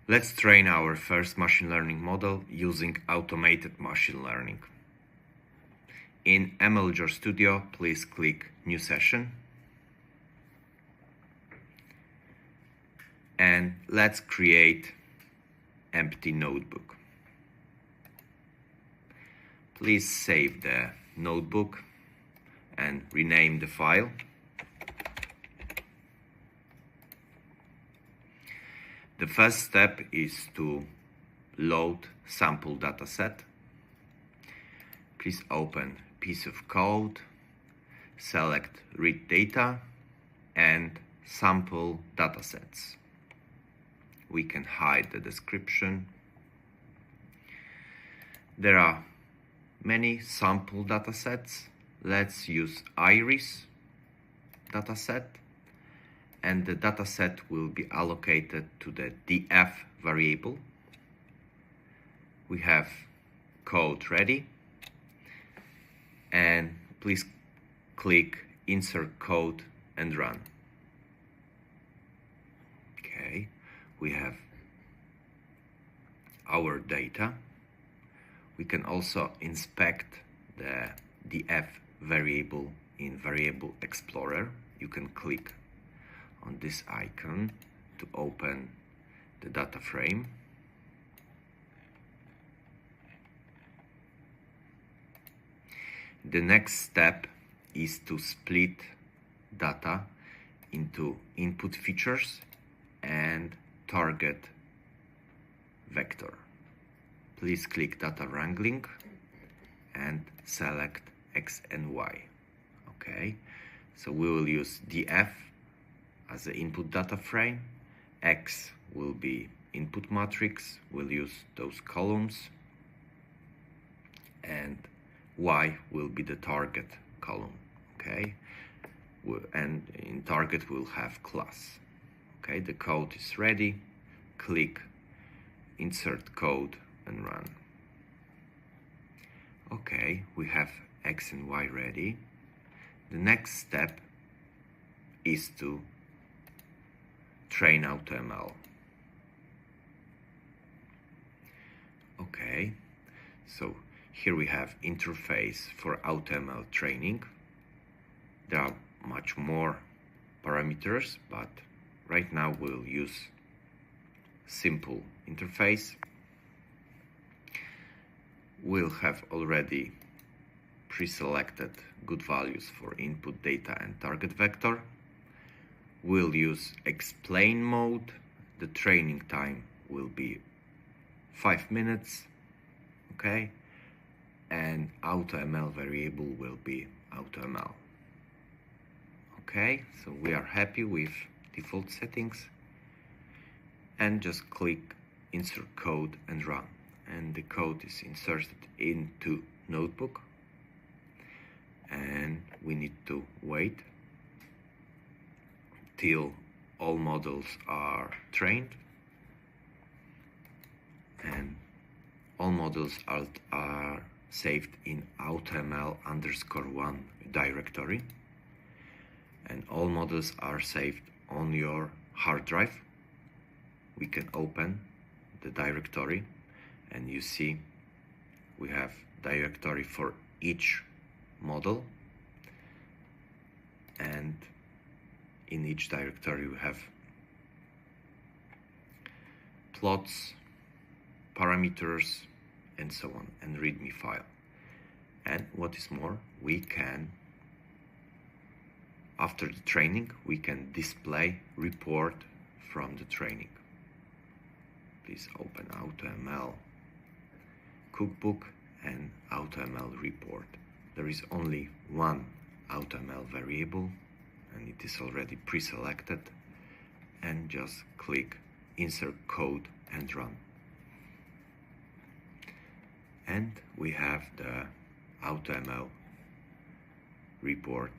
Let's train our first machine learning model using automated machine learning. In MLJAR Studio, please click New Session. And let's create empty notebook. Please save the notebook and rename the file. The first step is to load sample dataset. Please open piece of code, select read data and sample datasets. We can hide the description. There are many sample datasets. Let's use iris dataset, and the dataset will be allocated to the df variable. We have code ready, and please click Insert Code and Run. Okay, we have our data. We can also inspect the df variable in Variable Explorer. You can click on this icon to open the data frame. The next step is to split data into input features and target vector. Please click Data Wrangling and select X and Y. Okay, so we will use df as the input data frame. X will be input matrix, we'll use those columns, and Y will be the target column. Okay, and in target we'll have class. Okay, the code is ready. Click Insert Code and Run. Okay, we have X and Y ready. The next step is to train AutoML. Okay, so here we have interface for AutoML training. There are much more parameters, but right now we'll use simple interface. We'll have already pre-selected good values for input data and target vector. We'll use explain mode. The training time will be 5 minutes. Okay, and AutoML variable will be AutoML. Okay, so we are happy with default settings, and just click Insert Code and Run, and the code is inserted into notebook, and we need to wait till all models are trained, and all models are saved in AutoML_1 directory, and all models are saved on your hard drive. We can open the directory, and you see we have directory for each model, and in each directory we have plots, parameters, and so on, and readme file. And what is more, we can, after the training, we can display report from the training. Please open AutoML cookbook and AutoML report. There is only one AutoML variable, and it is already pre-selected, and just click Insert Code and Run. And we have the AutoML report.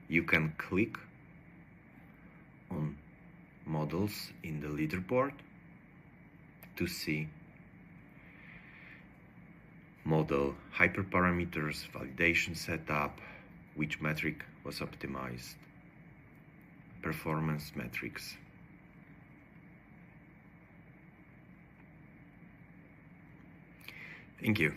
You can click on models in the leaderboard to see model hyperparameters, validation setup, which metric was optimized, performance metrics. Thank you.